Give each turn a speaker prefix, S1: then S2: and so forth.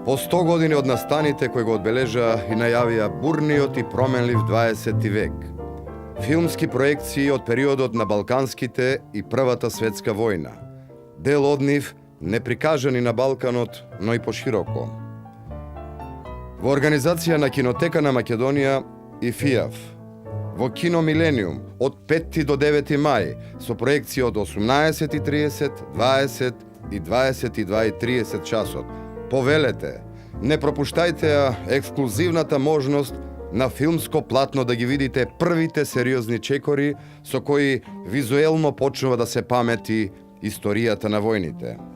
S1: По 100 години од настаните кои го одбележа и најавија бурниот и променлив 20 век. Филмски проекции од периодот на Балканските и Првата светска војна. Дел од нив не прикажани на Балканот, но и пошироко. Во организација на Кинотека на Македонија и ФИАФ, во Кино Милениум од 5 до 9 мај со проекции од 18:30, 20 и 22:30 часот. Повелете, не пропуштајте ја ексклузивната можност на филмско платно да ги видите првите сериозни чекори со кои визуелно почнува да се памети историјата на војните.